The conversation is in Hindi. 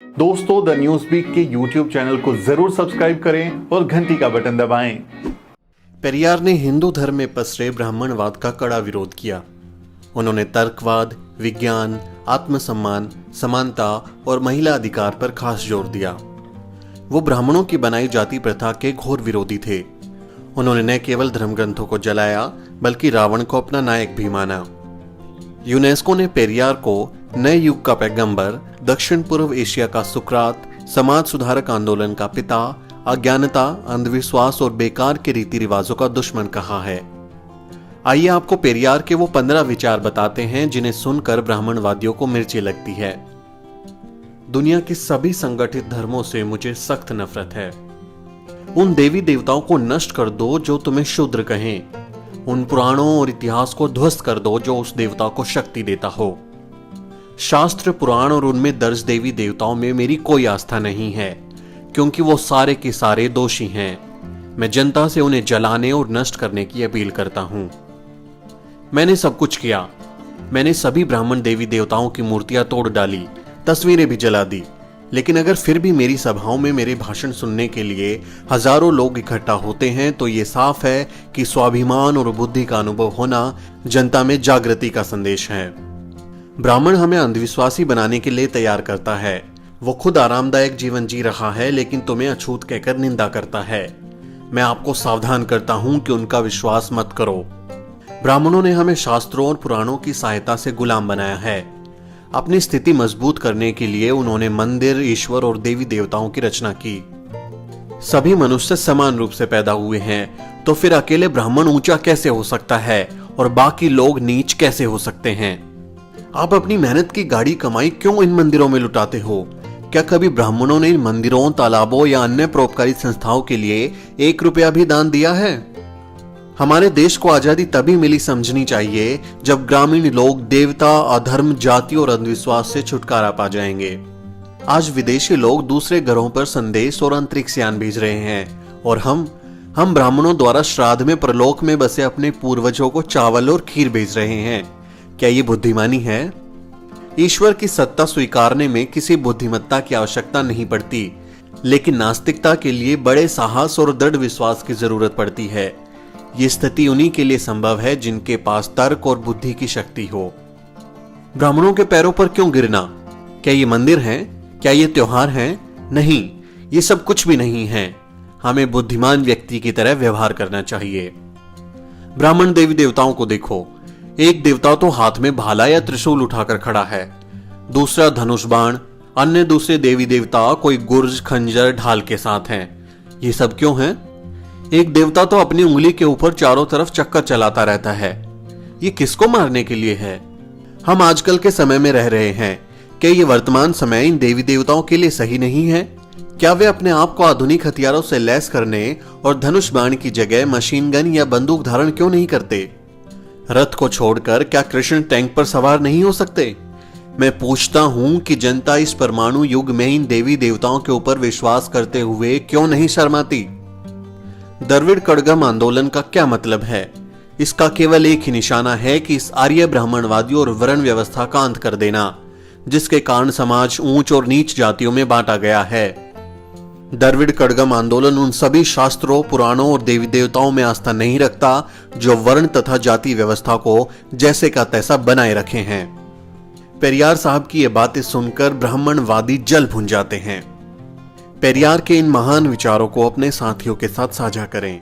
दोस्तों, द न्यूज वीक के यूट्यूब चैनल को जरूर सब्सक्राइब करें और घंटी का बटन दबाएं। पेरियार ने हिंदू धर्म में पसरे ब्राह्मणवाद का कड़ा विरोध किया। उन्होंने तर्कवाद, विज्ञान, आत्मसम्मान, समानता और महिला अधिकार पर खास जोर दिया। वो ब्राह्मणों की बनाई जाति प्रथा के घोर विरोधी थे। उन्होंने न केवल धर्म ग्रंथों को जलाया बल्कि रावण को अपना नायक भी माना। यूनेस्को ने पेरियार को नए युग का पैगंबर, दक्षिण पूर्व एशिया का सुकरात, समाज सुधारक आंदोलन का पिता, अज्ञानता, अंधविश्वास और बेकार के रीति रिवाजों का दुश्मन कहा है। आइए आपको पेरियार के वो 15 विचार बताते हैं जिन्हें सुनकर ब्राह्मणवादियों को मिर्ची लगती है। दुनिया के सभी संगठित धर्मों से मुझे सख्त नफरत है। उन देवी देवताओं को नष्ट कर दो जो तुम्हें शूद्र कहें। उन पुराणों और इतिहास को ध्वस्त कर दो जो उस देवता को शक्ति देता हो। शास्त्र, पुराण और उनमें दर्ज देवी देवताओं में मेरी कोई आस्था नहीं है, क्योंकि वो सारे के सारे दोषी हैं। मैं जनता से उन्हें जलाने और नष्ट करने की अपील करता हूं। मैंने सब कुछ किया। मैंने सभी ब्राह्मण देवी देवताओं की मूर्तियां तोड़ डाली, तस्वीरें भी जला दी। लेकिन अगर फिर भी मेरी सभाओं में मेरे भाषण सुनने के लिए हजारों लोग इकट्ठा होते हैं तो ये साफ है कि स्वाभिमान और बुद्धि का अनुभव होना जनता में जागृति का संदेश है। ब्राह्मण हमें अंधविश्वासी बनाने के लिए तैयार करता है। वो खुद आरामदायक जीवन जी रहा है लेकिन तुम्हें अछूत कहकर निंदा करता है। मैं आपको सावधान करता हूं कि उनका विश्वास मत करो। ब्राह्मणों ने हमें शास्त्रों और पुराणों की सहायता से गुलाम बनाया है। अपनी स्थिति मजबूत करने के लिए उन्होंने मंदिर, ईश्वर और देवी देवताओं की रचना की। सभी मनुष्य समान रूप से पैदा हुए हैं, तो फिर अकेले ब्राह्मण ऊंचा कैसे हो सकता है और बाकी लोग नीच कैसे हो सकते हैं? आप अपनी मेहनत की गाड़ी कमाई क्यों इन मंदिरों में लुटाते हो? क्या कभी ब्राह्मणों ने इन मंदिरों, तालाबों या अन्य परोपकारी संस्थाओं के लिए 1 रुपया भी दान दिया है? हमारे देश को आजादी तभी मिली समझनी चाहिए जब ग्रामीण लोग देवता, अधर्म, जाति और अंधविश्वास से छुटकारा पा जाएंगे। आज विदेशी लोग दूसरे ग्रहों पर संदेश और अंतरिक्ष यान भेज रहे हैं और हम ब्राह्मणों द्वारा श्राद्ध में परलोक में बसे अपने पूर्वजों को चावल और खीर भेज रहे हैं। क्या ये बुद्धिमानी है? ईश्वर की सत्ता स्वीकारने में किसी बुद्धिमत्ता की आवश्यकता नहीं पड़ती, लेकिन नास्तिकता के लिए बड़े साहस और दृढ़ विश्वास की जरूरत पड़ती है। ये स्थिति उन्हीं के लिए संभव है जिनके पास तर्क और बुद्धि की शक्ति हो। ब्राह्मणों के पैरों पर क्यों गिरना? क्या ये मंदिर हैं? क्या ये त्योहार हैं? नहीं, ये सब कुछ भी नहीं है। हमें बुद्धिमान व्यक्ति की तरह व्यवहार करना चाहिए। ब्राह्मण देवी देवताओं को देखो। एक देवता तो हाथ में भाला या त्रिशूल उठाकर खड़ा है, दूसरा धनुष बाण, अन्य दूसरे देवी देवता कोई गुर्ज, खंजर, ढाल के साथ हैं। ये सब क्यों है? एक देवता तो अपनी उंगली के ऊपर चारों तरफ चक्कर चलाता रहता है। ये किसको मारने के लिए है? हम आजकल के समय में रह रहे हैं। क्या ये वर्तमान समय इन देवी देवताओं के लिए सही नहीं है? क्या वे अपने आप को आधुनिक हथियारों से लैस करने और धनुष बाण की जगह मशीन गन या बंदूक धारण क्यों नहीं करते? रथ को छोड़कर क्या कृष्ण टैंक पर सवार नहीं हो सकते? मैं पूछता हूं कि जनता इस परमाणु युग में इन देवी देवताओं के ऊपर विश्वास करते हुए क्यों नहीं शर्माती? द्रविड़ कड़गम आंदोलन का क्या मतलब है? इसका केवल एक ही निशाना है कि इस आर्य ब्राह्मणवादी और वर्ण व्यवस्था का अंत कर देना, जिसके कारण समाज ऊंच और नीच जातियों में बांटा गया है। द्रविड़ कड़गम आंदोलन उन सभी शास्त्रों, पुराणों और देवी देवताओं में आस्था नहीं रखता जो वर्ण तथा जाति व्यवस्था को जैसे का तैसा बनाए रखे हैं। पेरियार साहब की ये बातें सुनकर ब्राह्मणवादी जल भुन जाते हैं। पेरियार के इन महान विचारों को अपने साथियों के साथ साझा करें।